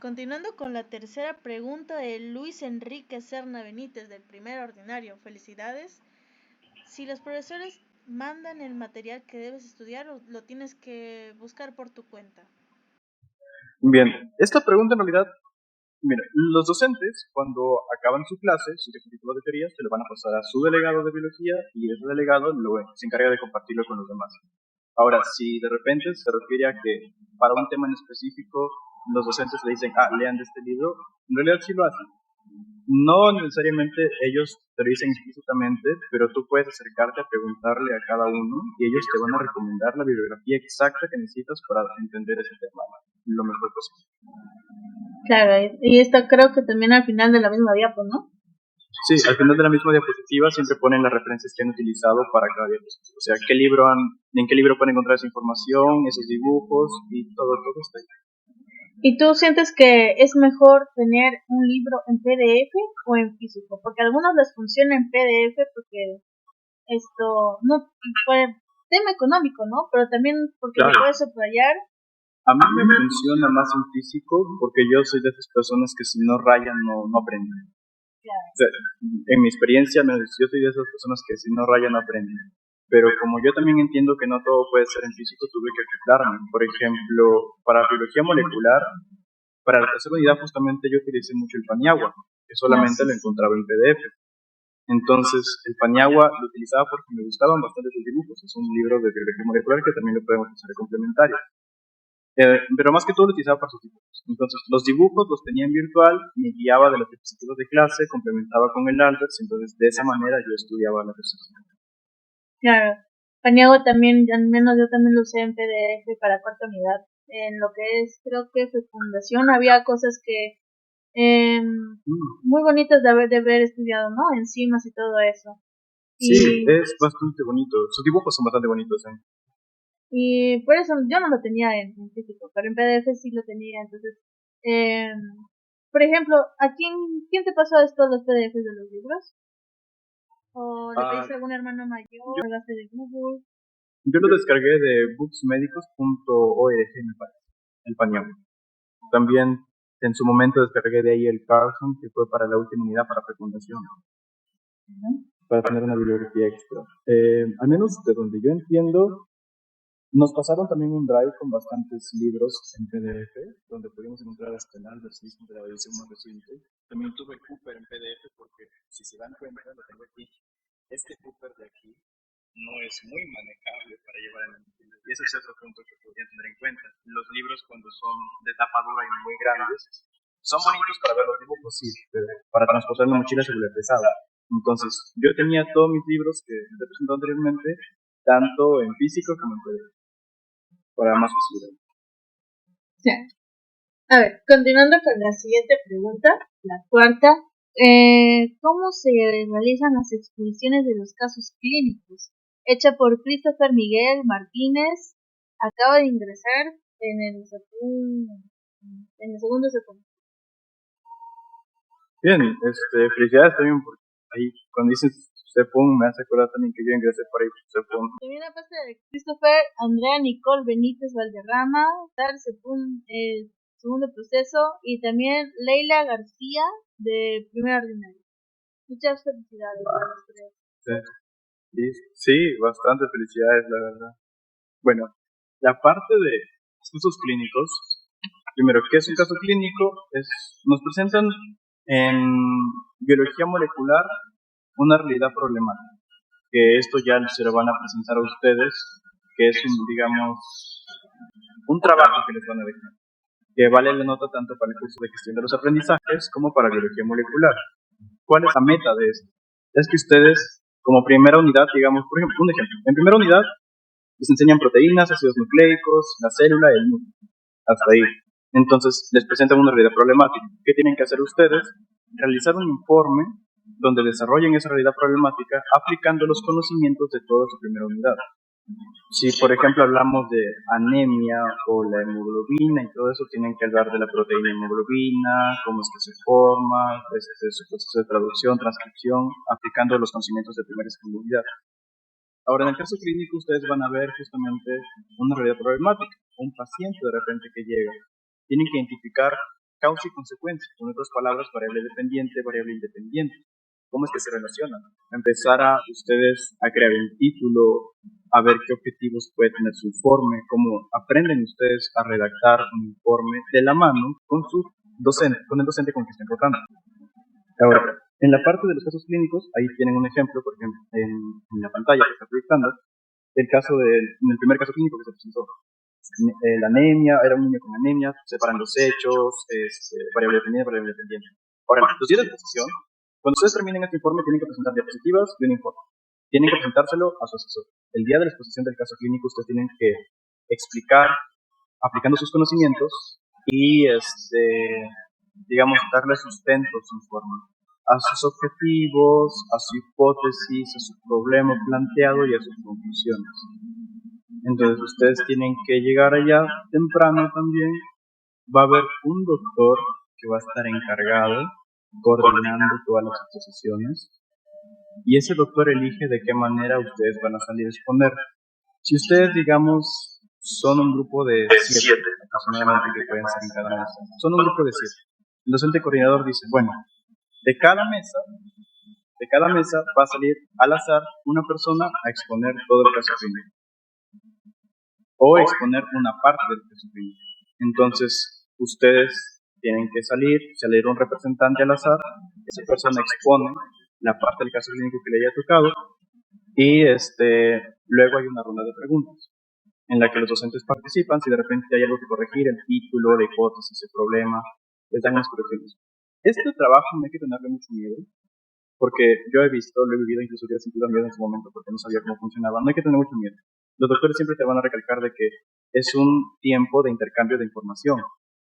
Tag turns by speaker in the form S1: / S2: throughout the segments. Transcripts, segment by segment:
S1: Continuando con la tercera pregunta de Luis Enrique Serna Benítez del primer ordinario. Felicidades. Si los profesores mandan el material que debes estudiar, o lo tienes que buscar por tu cuenta.
S2: Bien, esta pregunta en realidad, mira, los docentes cuando acaban su clase, su diapositiva de teoría, se lo van a pasar a su delegado de biología y ese delegado se encarga de compartirlo con los demás. Ahora, si de repente se refiere a que para un tema en específico los docentes le dicen, lean de este libro, en realidad sí lo hacen. No necesariamente ellos te lo dicen explícitamente, pero tú puedes acercarte a preguntarle a cada uno y ellos te van a recomendar la bibliografía exacta que necesitas para entender ese tema lo mejor posible.
S1: Claro, y esto creo que también al final de la misma diapo, ¿no?
S2: Sí, al final de la misma diapositiva siempre ponen las referencias que han utilizado para cada diapositiva. O sea, en qué libro pueden encontrar esa información, esos dibujos y todo está ahí.
S1: ¿Y tú sientes que es mejor tener un libro en PDF o en físico? Porque a algunos les funciona en PDF porque esto, no, por el tema económico, ¿no? Pero también porque lo puedes subrayar.
S2: A mí me funciona más en físico porque yo soy de esas personas que si no rayan no aprenden.
S1: Claro.
S2: O sea, en mi experiencia, yo soy de esas personas que si no rayan no aprenden. Pero como yo también entiendo que no todo puede ser en físico, tuve que acoplarme. Por ejemplo, para biología molecular, para la tercera unidad justamente yo utilicé mucho el Paniagua, que solamente lo encontraba en PDF. Entonces, el Paniagua lo utilizaba porque me gustaban bastante sus dibujos. Es un libro de biología molecular que también lo podemos usar de complementario. Pero más que todo lo utilizaba para sus dibujos. Entonces, los dibujos los tenía en virtual, me guiaba de los diapositivas de clase, complementaba con el Albers, entonces de esa manera yo estudiaba la tercera.
S1: Claro, Paniagua también, al menos yo también lo usé en PDF para cuarta unidad. En lo que es, creo que fecundación, había cosas que muy bonitas de haber estudiado, ¿no? Enzimas y todo eso.
S2: Sí, es bastante bonito. Sus dibujos son bastante bonitos, ¿eh?
S1: Y por eso yo no lo tenía en físico, pero en PDF sí lo tenía. Entonces, por ejemplo, ¿quién te pasó esto los PDFs de los libros? ¿O le pediste a algún hermano mayor? ¿O ¿Llegaste de Google?
S2: Yo lo descargué de booksmedicos.org, me parece, el Paniagua. También en su momento descargué de ahí el Carlson, que fue para la última unidad para fecundación. Para tener una bibliografía extra. Al menos de donde yo entiendo, nos pasaron también un drive con bastantes libros en PDF, donde pudimos encontrar hasta el Albers mismo de la edición más reciente. También tuve Cooper en PDF porque, si se dan cuenta, lo tengo aquí. Este Cooper de aquí no es muy manejable para llevar en la mochila. Y ese es otro punto que podrían tener en cuenta. Los libros, cuando son de tapa dura y muy grandes, son bonitos para ver los dibujos, sí, pero para transportar en la mochila se vuelve pesado. Entonces, yo tenía todos mis libros que te presenté anteriormente, tanto en físico como en PDF, para más facilidad.
S1: Sí. A ver, continuando con la siguiente pregunta, la cuarta. ¿Cómo se realizan las exposiciones de los casos clínicos? Hecha por Christopher Miguel Martínez, acaba de ingresar en el segundo secundario.
S2: Bien, felicidades también, porque ahí cuando dices CEPUN me hace acordar también que yo ingresé por ahí por CEPUN.
S1: También aparte de Christopher, Andrea Nicole Benítez Valderrama, dar CEPUN el segundo proceso, y también Leila García de primer ordinario. Muchas felicidades a los tres.
S2: Sí, bastantes felicidades, la verdad. Bueno, la parte de casos clínicos, primero, ¿qué es un caso clínico? Nos presentan en biología molecular una realidad problemática, que esto ya se lo van a presentar a ustedes, que es un trabajo que les van a dejar, que vale la nota tanto para el curso de gestión de los aprendizajes como para biología molecular. ¿Cuál es la meta de esto? Es que ustedes, como primera unidad, digamos, por ejemplo, un ejemplo, en primera unidad les enseñan proteínas, ácidos nucleicos, la célula, el núcleo, hasta ahí. Entonces les presentan una realidad problemática. ¿Qué tienen que hacer ustedes? Realizar un informe donde desarrollen esa realidad problemática aplicando los conocimientos de toda su primera unidad. Si, por ejemplo, hablamos de anemia o la hemoglobina y todo eso, tienen que hablar de la proteína hemoglobina, cómo es que se forma, su proceso de traducción, transcripción, aplicando los conocimientos de primera y segunda unidad. Ahora, en el caso clínico, ustedes van a ver justamente una realidad problemática, un paciente de repente que llega. Tienen que identificar causa y consecuencia, en otras palabras, variable dependiente, variable independiente. ¿Cómo es que se relacionan? Empezar a ustedes a crear un título, a ver qué objetivos puede tener su informe, cómo aprenden ustedes a redactar un informe de la mano con su docente, con el docente con que estén tratando. Ahora, en la parte de los casos clínicos, ahí tienen un ejemplo, por ejemplo, en la pantalla que está proyectando, en el primer caso clínico que se presentó. La anemia, era un niño con anemia, separan los hechos, variable dependiente, variable dependiente. Ahora, los días de exposición, cuando ustedes terminen este informe, tienen que presentar diapositivas y un informe. Tienen que presentárselo a su asesor. El día de la exposición del caso clínico, ustedes tienen que explicar, aplicando sus conocimientos y, digamos, darle sustento a su informe, a sus objetivos, a su hipótesis, a su problema planteado y a sus conclusiones. Entonces ustedes tienen que llegar allá temprano también. Va a haber un doctor que va a estar encargado, coordinando todas las exposiciones, y ese doctor elige de qué manera ustedes van a salir a exponer. Si ustedes, digamos, son un grupo de 7 aproximadamente que pueden ser en cada mesa, son un grupo de 7. El docente coordinador dice, bueno, de cada mesa va a salir al azar una persona a exponer todo el caso clínico o exponer una parte del caso clínico. Entonces, ustedes tienen que salir un representante al azar, esa persona expone la parte del caso clínico que le haya tocado y luego hay una ronda de preguntas en la que los docentes participan. Si de repente hay algo que corregir, el título, la hipótesis, el problema, les dan las correcciones. Este trabajo no hay que tenerle mucho miedo, porque yo lo he vivido, incluso yo he sentido miedo en su momento porque no sabía cómo funcionaba. No hay que tener mucho miedo. Los doctores siempre te van a recalcar de que es un tiempo de intercambio de información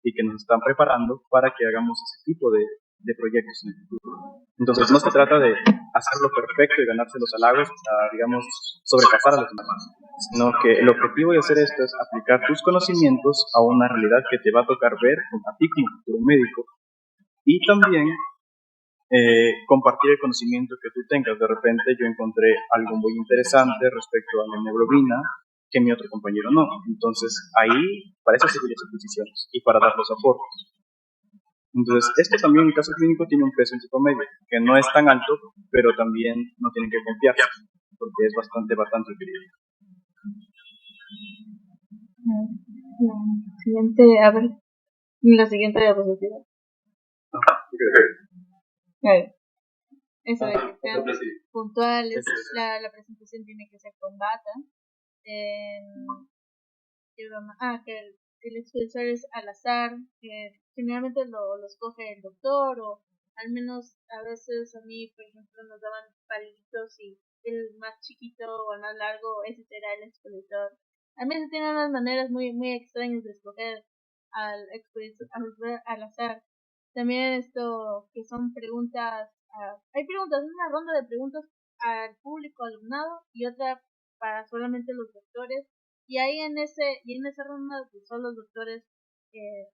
S2: y que nos están preparando para que hagamos ese tipo de proyectos en el futuro. Entonces no se trata de hacerlo perfecto y ganarse los halagos para, digamos, sobrepasar a los demás, sino que el objetivo de hacer esto es aplicar tus conocimientos a una realidad que te va a tocar ver a ti como futuro médico y también compartir el conocimiento que tú tengas. De repente yo encontré algo muy interesante respecto a la hemoglobina que mi otro compañero no. Entonces ahí, para eso sirven las exposiciones y para dar los aportes. Entonces esto también en el caso clínico tiene un peso en su promedio, que no es tan alto, pero también no tienen que confiarse, porque es bastante querido.
S1: La siguiente diapositiva. Eso de que sean puntuales, la presentación tiene que ser con data. Que el expresor es al azar, que generalmente lo escoge el doctor, o al menos a veces a mí, por ejemplo, nos daban palitos y el más chiquito o el más largo, ese será el expositor. A mí se tienen unas maneras muy extrañas de escoger al expositor al azar. También esto que son preguntas, hay preguntas, una ronda de preguntas al público alumnado y otra para solamente los doctores, y ahí en esa ronda pues, son los doctores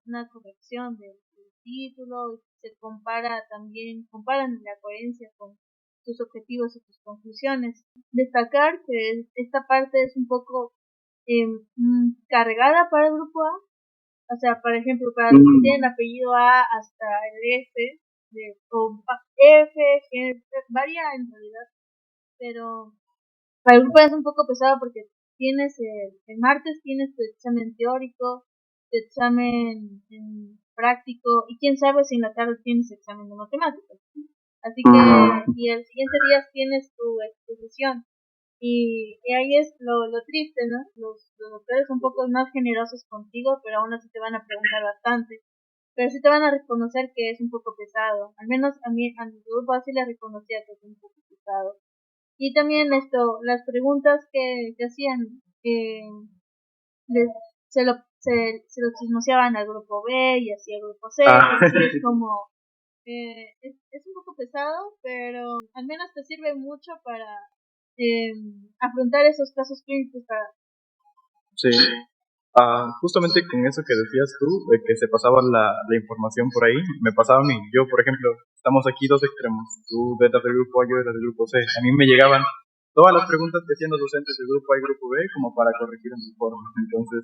S1: una corrección del título, y se comparan la coherencia con tus objetivos y tus conclusiones. Destacar que esta parte es un poco cargada para el grupo A. O sea, por ejemplo, para los que tienen apellido A hasta el F, o F, varía en realidad, pero para el grupo es un poco pesado porque tienes el martes tienes tu examen teórico, tu examen práctico, y quién sabe si en la tarde tienes examen de matemáticas. Así que, y el siguiente día tienes tu exposición. Y ahí es lo triste, ¿no? Los doctores son un poco más generosos contigo, pero aún así te van a preguntar bastante. Pero sí te van a reconocer que es un poco pesado. Al menos a mi grupo así le reconocía que es un poco pesado. Y también las preguntas que hacían, se lo chismoseaban al grupo B y así al grupo C. Es como, es un poco pesado, pero al menos te sirve mucho para afrontar esos casos clínicos.
S2: Sí. Justamente con eso que decías tú, de que se pasaba la información por ahí, me pasaba a mí. Yo, por ejemplo, estamos aquí dos extremos. Tú eras del grupo A, yo era del grupo C. A mí me llegaban todas las preguntas que hacían los docentes del grupo A y grupo B como para corregir en su forma. Entonces,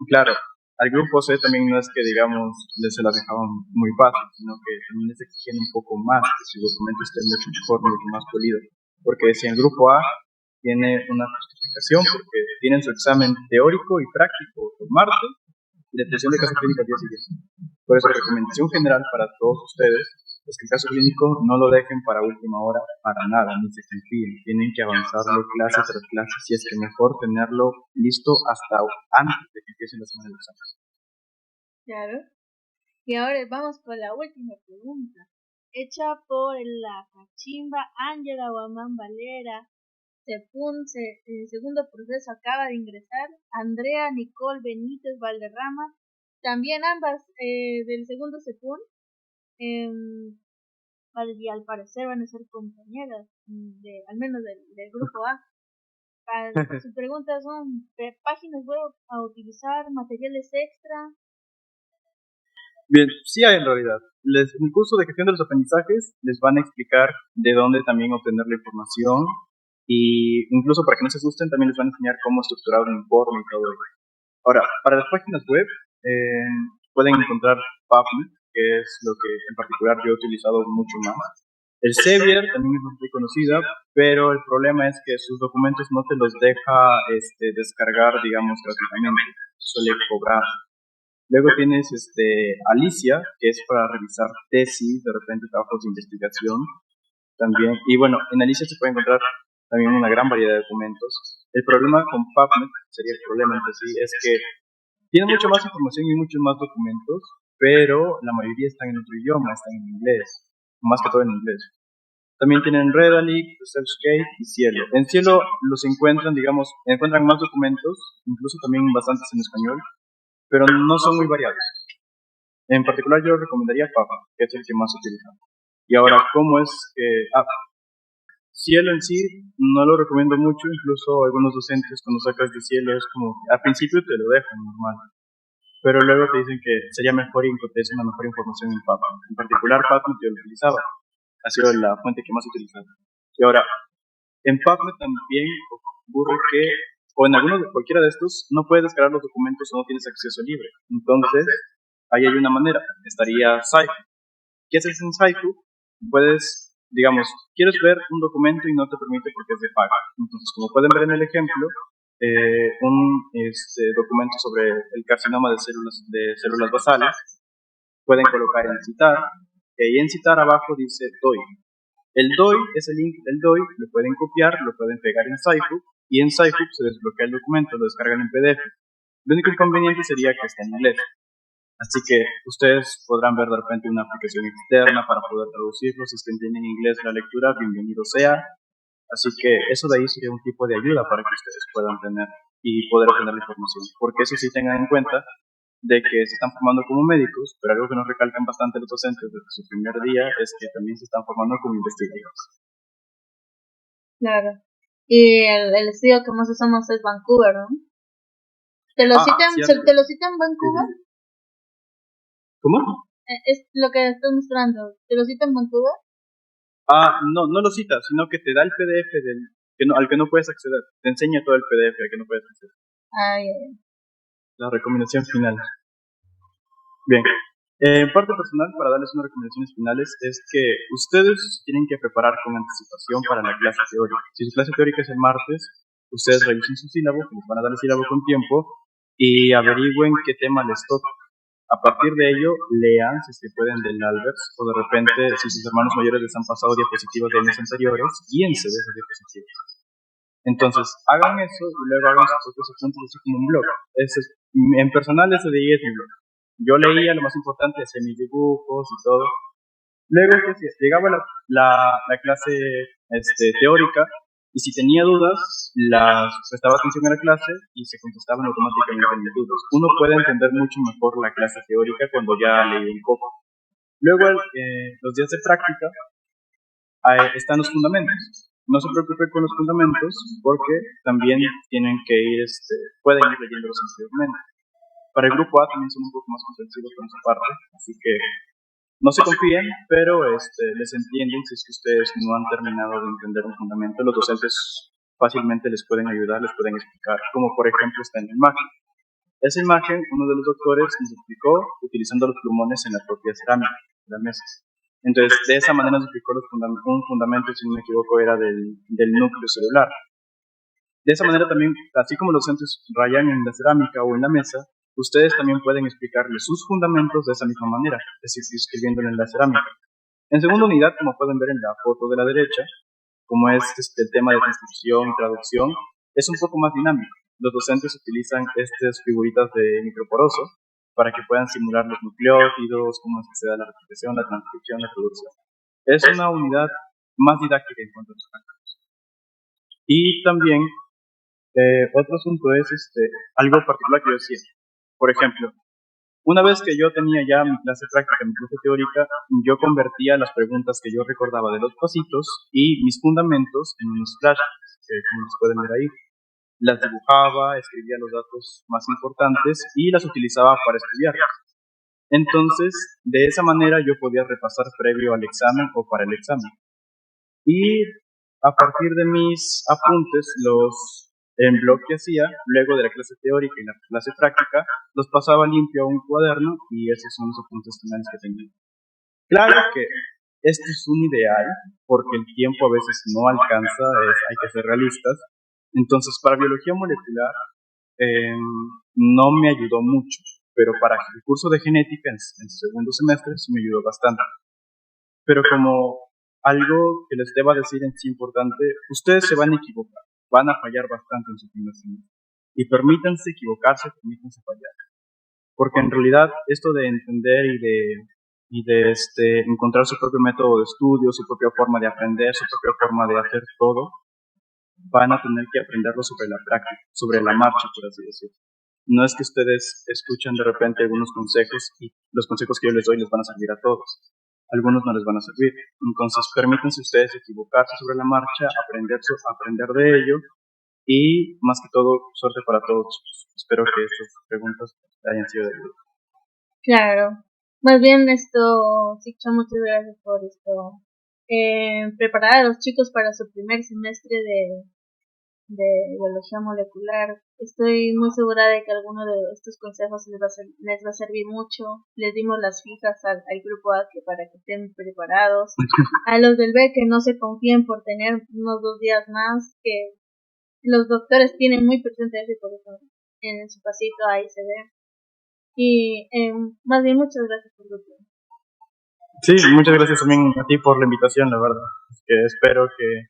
S2: claro, al grupo C también no es que, digamos, se la dejaban muy fácil, sino que también les exigían un poco más, que su documento esté mucho mejor, mucho más pulido. Porque si el grupo A tiene una justificación, porque tienen su examen teórico y práctico el martes, y la atención de caso clínico al día siguiente. Por eso, recomendación general para todos ustedes es que el caso clínico no lo dejen para última hora para nada, ni se confíen. Tienen que avanzarlo clase tras clase, si es que mejor tenerlo listo hasta antes de que empiece la semana de examen.
S1: Claro. Y ahora vamos con la última pregunta, hecha por la cachimba Ángela Guamán Valera. Segundo proceso acaba de ingresar Andrea Nicole Benítez Valderrama, también ambas del segundo CEPUN, y al parecer van a ser compañeras, al menos del grupo A. Sus preguntas son: páginas web a utilizar, materiales extra.
S2: Bien, sí hay en realidad. En el curso de gestión de los aprendizajes les van a explicar de dónde también obtener la información, y incluso para que no se asusten también les van a enseñar cómo estructurar un informe y todo eso. Ahora, para las páginas web pueden encontrar PubMed, que es lo que en particular yo he utilizado mucho más. El Sevier también es muy conocida, pero el problema es que sus documentos no te los deja descargar, digamos, gratuitamente. Suele cobrar. Luego tienes Alicia, que es para revisar tesis, de repente trabajos de investigación también. Y bueno, en Alicia se puede encontrar también una gran variedad de documentos. El problema con PubMed, sería el problema entre sí, es que tiene mucha más información y muchos más documentos, pero la mayoría están en otro idioma, están en inglés, más que todo en inglés. También tienen Redalyc, ResearchGate y Cielo. En Cielo los encuentran más documentos, incluso también bastantes en español, pero no son muy variados. En particular yo recomendaría PubMed, que es el que más utilizamos. Y ahora, ¿cómo es que...? Cielo en sí no lo recomiendo mucho, incluso algunos docentes cuando sacas de Cielo es como, al principio te lo dejan normal, pero luego te dicen que sería mejor y encontres una mejor información en PubMed. En particular PubMed yo lo utilizaba, ha sido la fuente que más he utilizado. Y ahora, en PubMed también ocurre que, o en cualquiera de estos, no puedes descargar los documentos o no tienes acceso libre. Entonces, ahí hay una manera, estaría Saifu. ¿Qué haces en Saifu? Puedes, digamos, quieres ver un documento y no te permite porque es de pago. Entonces, como pueden ver en el ejemplo, un documento sobre el carcinoma de células basales, pueden colocar en citar, y en citar abajo dice DOI. El DOI es el link del DOI, lo pueden copiar, lo pueden pegar en Saifu, y en Saifu se desbloquea el documento, lo descargan en PDF. Lo único inconveniente sería que está en inglés. Así que ustedes podrán ver de repente una aplicación externa para poder traducirlo. Si es que entienden inglés la lectura, bienvenido sea. Así que eso de ahí sería un tipo de ayuda para que ustedes puedan tener y poder obtener la información. Porque eso sí tengan en cuenta de que se están formando como médicos, pero algo que nos recalcan bastante los docentes desde su primer día es que también se están formando como investigadores.
S1: Claro. Y el estudio que más usamos es Vancouver, ¿no? ¿Te lo citan Vancouver?
S2: ¿Cómo?
S1: Es lo que estás mostrando. ¿Te lo citan Vancouver?
S2: No lo cita, sino que te da el PDF al que no puedes acceder. Te enseña todo el PDF al que no puedes acceder. La recomendación final. Bien. En parte personal, para darles unas recomendaciones finales, es que ustedes tienen que preparar con anticipación para la clase teórica. Si su clase teórica es el martes, ustedes revisen su sílabo, que les van a dar el sílabo con tiempo, y averigüen qué tema les toca. A partir de ello, lean, si se pueden, del Albers, o de repente, si sus hermanos mayores les han pasado diapositivas de años anteriores, guíense de esas diapositivas. Entonces, hagan eso y luego hagan sus propios apuntes así como un blog. En personal, ese de ahí es mi blog. Yo leía lo más importante, hacía mis dibujos y todo. Luego, llegaba la clase teórica, y si tenía dudas, prestaba atención a la clase y se contestaban automáticamente mis dudas. Uno puede entender mucho mejor la clase teórica cuando ya leí un poco. Luego, los días de práctica, están los fundamentos. No se preocupen con los fundamentos porque también tienen que pueden ir leyéndolos anteriormente. Para el grupo A también son un poco más comprensivos con su parte, así que no se confíen, pero les entienden si es que ustedes no han terminado de entender un fundamento. Los docentes fácilmente les pueden ayudar, les pueden explicar, como por ejemplo está en el MAC. Esa imagen, uno de los doctores nos explicó utilizando los plumones en la propia cerámica de las mesas. Entonces, de esa manera nos explicó un fundamento, si no me equivoco, era del núcleo celular. De esa manera también, así como los centros rayan en la cerámica o en la mesa, ustedes también pueden explicarle sus fundamentos de esa misma manera, es decir, escribiéndolo en la cerámica. En segunda unidad, como pueden ver en la foto de la derecha, como es el tema de transcripción y traducción, es un poco más dinámico. Los docentes utilizan estas figuritas de microporoso para que puedan simular los nucleótidos, cómo es que se da la replicación, la transcripción, la traducción. Es una unidad más didáctica en cuanto a los cálculos. Y también, otro asunto es algo particular que yo decía. Por ejemplo, una vez que yo tenía ya mi clase práctica, mi clase teórica, yo convertía las preguntas que yo recordaba de los pasitos y mis fundamentos en unos flashcards, como los pueden ver ahí. Las dibujaba, escribía los datos más importantes y las utilizaba para estudiarlas. Entonces, de esa manera yo podía repasar previo al examen o para el examen. Y a partir de mis apuntes, en blog que hacía, luego de la clase teórica y la clase práctica, los pasaba limpio a un cuaderno y esos son los apuntes finales que tenía. Claro que esto es un ideal, porque el tiempo a veces no alcanza, hay que ser realistas. Entonces, para biología molecular no me ayudó mucho, pero para el curso de genética en segundo semestre sí me ayudó bastante. Pero como algo que les deba decir es importante, ustedes se van a equivocar, van a fallar bastante en su primer semestre. Y permítanse equivocarse, permítanse fallar. Porque en realidad esto de entender y de encontrar su propio método de estudio, su propia forma de aprender, su propia forma de hacer todo, van a tener que aprenderlo sobre la práctica, sobre la marcha, por así decirlo. No es que ustedes escuchan de repente algunos consejos y los consejos que yo les doy les van a servir a todos. Algunos no les van a servir. Entonces, permítanse ustedes equivocarse sobre la marcha, aprender de ello y, más que todo, suerte para todos. Espero que estas preguntas hayan sido de ayuda.
S1: Claro. Más bien Sicha, muchas gracias por preparar a los chicos para su primer semestre de biología molecular. Estoy muy segura de que alguno de estos consejos les va a servir mucho. Les dimos las fijas al grupo A para que estén preparados. A los del B que no se confíen por tener unos 2 días más, que los doctores tienen muy presente eso y por eso en su pasito ahí se ve. Y más bien muchas gracias por tu tiempo.
S2: Sí, muchas gracias también a ti por la invitación, la verdad. Es que espero que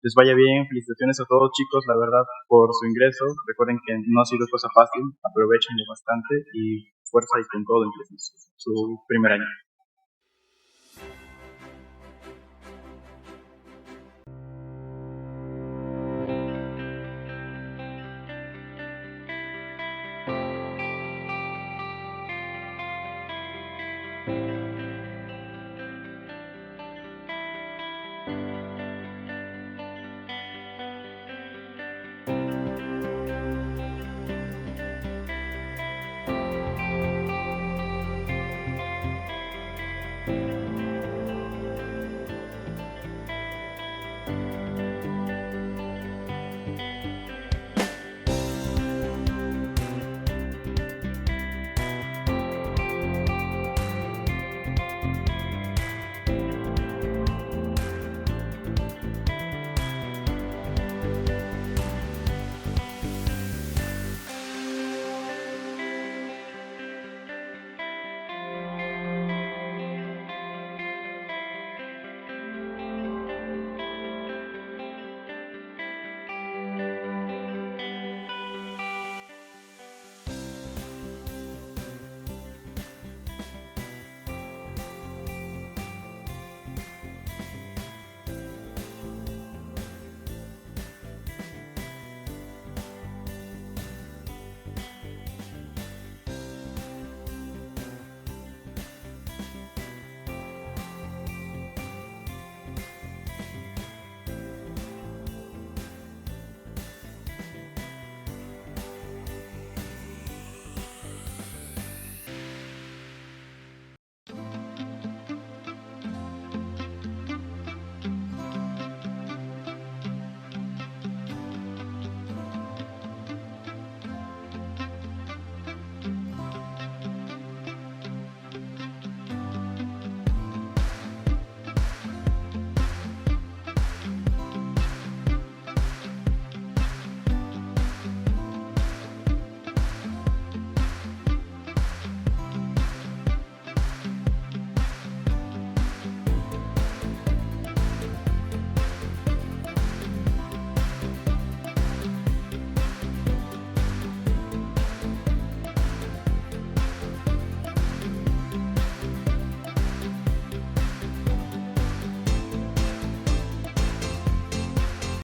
S2: les vaya bien. Felicitaciones a todos, chicos, la verdad, por su ingreso. Recuerden que no ha sido cosa fácil, aprovechenlo bastante y fuerza y con todo en su primer año.